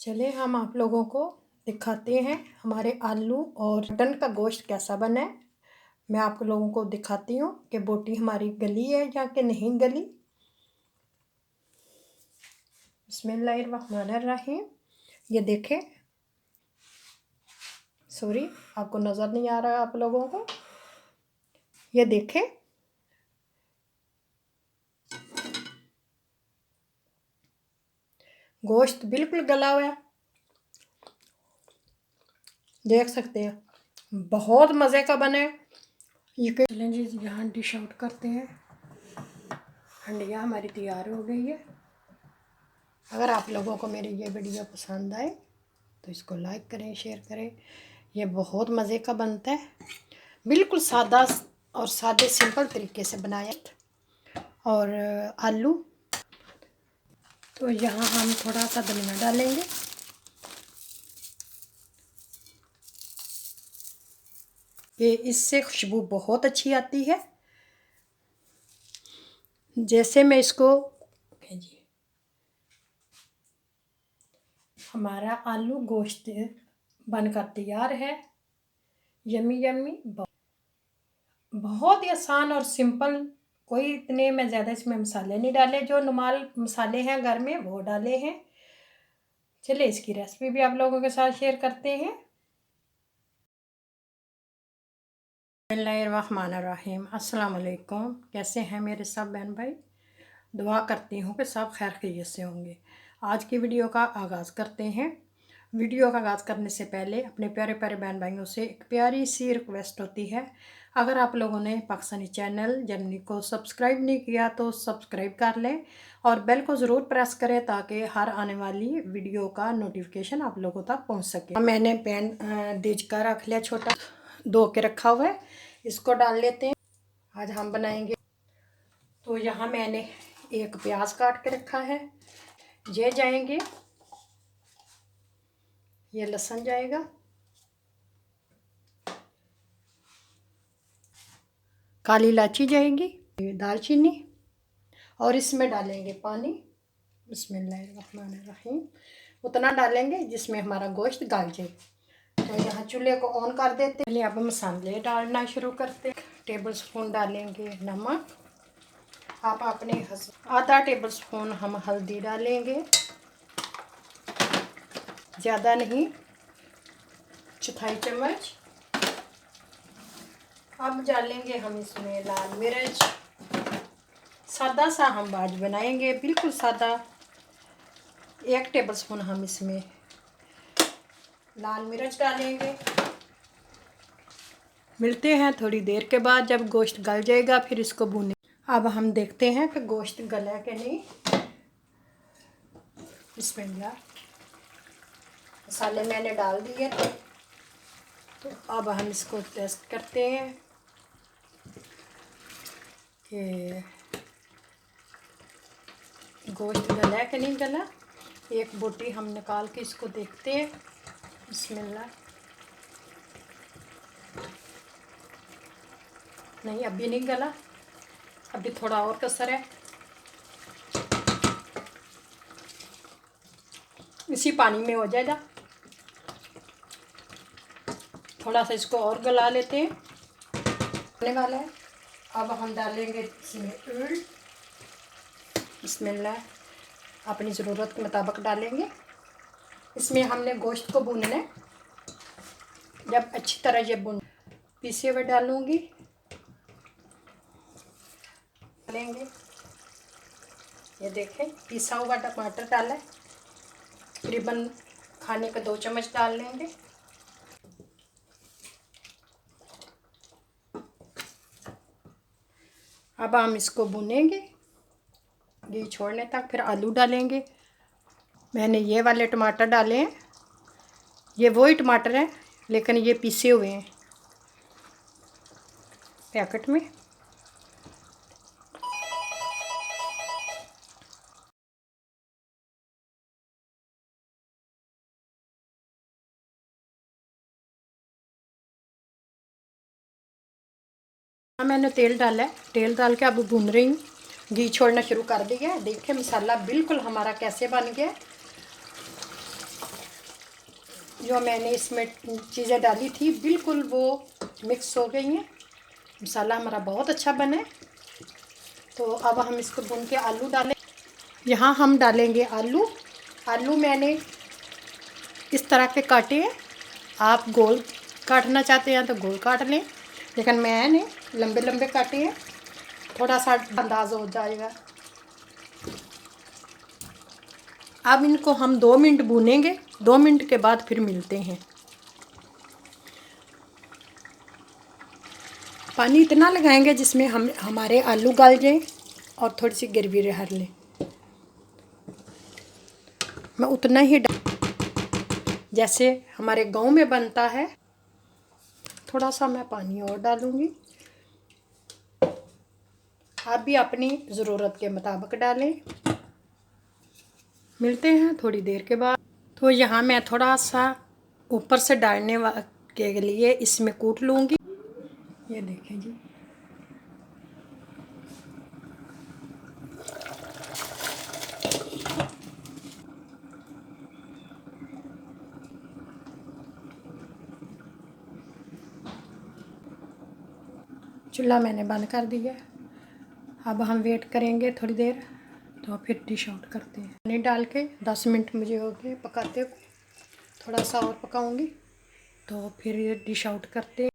चलिए हम आप लोगों को दिखाते हैं हमारे आलू और मटन का गोश्त कैसा बना है। मैं आप लोगों को दिखाती हूँ कि बोटी हमारी गली है या कि नहीं गली। बिस्मिल्लाहिर्रहमानिर्रहीम। ये देखें, सॉरी आपको नज़र नहीं आ रहा है आप लोगों को। ये देखें, गोश्त बिल्कुल गला हुआ है, देख सकते हैं, बहुत मज़े का बना है। ये चलें जी, यहाँ डिश आउट करते हैं। हंडिया हमारी तैयार हो गई है। अगर आप लोगों को मेरी ये वीडियो पसंद आए तो इसको लाइक करें, शेयर करें। ये बहुत मज़े का बनता है, बिल्कुल सादा और सादे सिंपल तरीके से बनाया। और आलू तो यहाँ हम थोड़ा सा धनिया डालेंगे। ये इससे खुशबू बहुत अच्छी आती है। जैसे मैं इसको जी, हमारा आलू गोश्त बनकर तैयार है। यम्मी यम्मी, बहुत ही आसान और सिंपल। कोई इतने मैं ज़्यादा इसमें मसाले नहीं डाले, जो नॉर्मल मसाले हैं घर में वो डाले हैं। चलिए इसकी रेसिपी भी आप लोगों के साथ शेयर करते हैं। बिस्मिल्लाहिर्रहमानिर्रहीम। अस्सलाम वालेकुम। कैसे हैं मेरे सब बहन भाई? दुआ करती हूँ कि सब खैर खैरियत से होंगे। आज की वीडियो का आगाज़ करते हैं। वीडियो का आगाज़ करने से पहले अपने प्यारे प्यारे बहन भाइयों से एक प्यारी सी रिक्वेस्ट होती है, अगर आप लोगों ने पाकिस्तानी चैनल जर्नी को सब्सक्राइब नहीं किया तो सब्सक्राइब कर लें और बेल को ज़रूर प्रेस करें ताकि हर आने वाली वीडियो का नोटिफिकेशन आप लोगों तक पहुंच सके। मैंने पैन देज का रख लिया, छोटा धो के रखा हुआ है, इसको डाल लेते हैं। आज हम बनाएंगे। तो यहाँ मैंने एक प्याज काट के रखा है, ये जाएंगे, ये लहसुन जाएगा, काली इलायची जाएगी, दालचीनी, और इसमें डालेंगे पानी। बिस्मिल्लाहिर्रहमानिर्रहीम। उतना डालेंगे जिसमें हमारा गोश्त गल जाए। तो यहाँ चूल्हे को ऑन कर देते हैं। पहले अब मसाले डालना शुरू करते हैं। टेबल स्पून डालेंगे नमक, आप अपने आधा टेबल स्पून हम हल्दी डालेंगे, ज़्यादा नहीं, चौथाई चम्मच। अब डालेंगे हम इसमें लाल मिर्च, सादा सा हम आज बनाएंगे, बिल्कुल सादा। 1 टेबल स्पून हम इसमें लाल मिर्च डालेंगे। मिलते हैं थोड़ी देर के बाद, जब गोश्त गल जाएगा फिर इसको भूनें। अब हम देखते हैं कि गोश्त गला है कि नहीं। बिस्मिल्लाह। मसाले मैंने डाल दिए थे, तो अब हम इसको टेस्ट करते हैं कि गोश्त गला है कि नहीं गला। एक बोटी हम निकाल के इसको देखते हैं। बिस्मिल्लाह। नहीं, अभी नहीं गला, अभी थोड़ा और कसर है। इसी पानी में हो जाएगा, थोड़ा सा इसको और गला लेते हैं। होने वाला है। अब हम डालेंगे इसमें ऑयल। बिस्मिल्लाह। अपनी ज़रूरत के मुताबिक डालेंगे। इसमें हमने गोश्त को भूनना है, जब अच्छी तरह ये भून, पीसे हुए डालूंगी, डालेंगे। ये देखें, पिसा हुआ टमाटर डाला है, तकरीबन खाने के 2 चम्मच डाल लेंगे। अब हम इसको भुनेंगे घी छोड़ने तक, फिर आलू डालेंगे। मैंने ये वाले टमाटर डाले हैं, ये वही टमाटर हैं लेकिन ये पीसे हुए हैं पैकेट में। मैंने तेल डाला है, तेल डाल के अब भून रही हूँ। घी छोड़ना शुरू कर दिया है। देखिए मसाला बिल्कुल हमारा कैसे बन गया। जो मैंने इसमें चीज़ें डाली थी बिल्कुल वो मिक्स हो गई हैं। मसाला हमारा बहुत अच्छा बना है। तो अब हम इसको भून के आलू डालें। यहाँ हम डालेंगे आलू। आलू मैंने इस तरह के काटे हैं। आप गोल काटना चाहते हैं तो गोल काट लें, लेकिन मैंने लंबे लंबे काटे हैं, थोड़ा सा अंदाज हो जाएगा। अब इनको हम 2 मिनट भूनेंगे। 2 मिनट के बाद फिर मिलते हैं। पानी इतना लगाएंगे जिसमें हमारे आलू गल जाएं और थोड़ी सी ग्रेवी रह लें। मैं उतना ही जैसे हमारे गांव में बनता है। थोड़ा सा मैं पानी और डालूंगी। आप भी अपनी ज़रूरत के मुताबिक डालें। मिलते हैं थोड़ी देर के बाद। तो यहाँ मैं थोड़ा सा ऊपर से डालने के लिए इसमें कूट लूँगी। ये देखें जी, चूल्हा मैंने बंद कर दिया। अब हम वेट करेंगे थोड़ी देर, तो फिर डिश आउट करते हैं। पानी डाल के 10 मिनट मुझे हो गए पकाते हुए। थोड़ा सा और पकाऊंगी तो फिर ये डिश आउट करते हैं।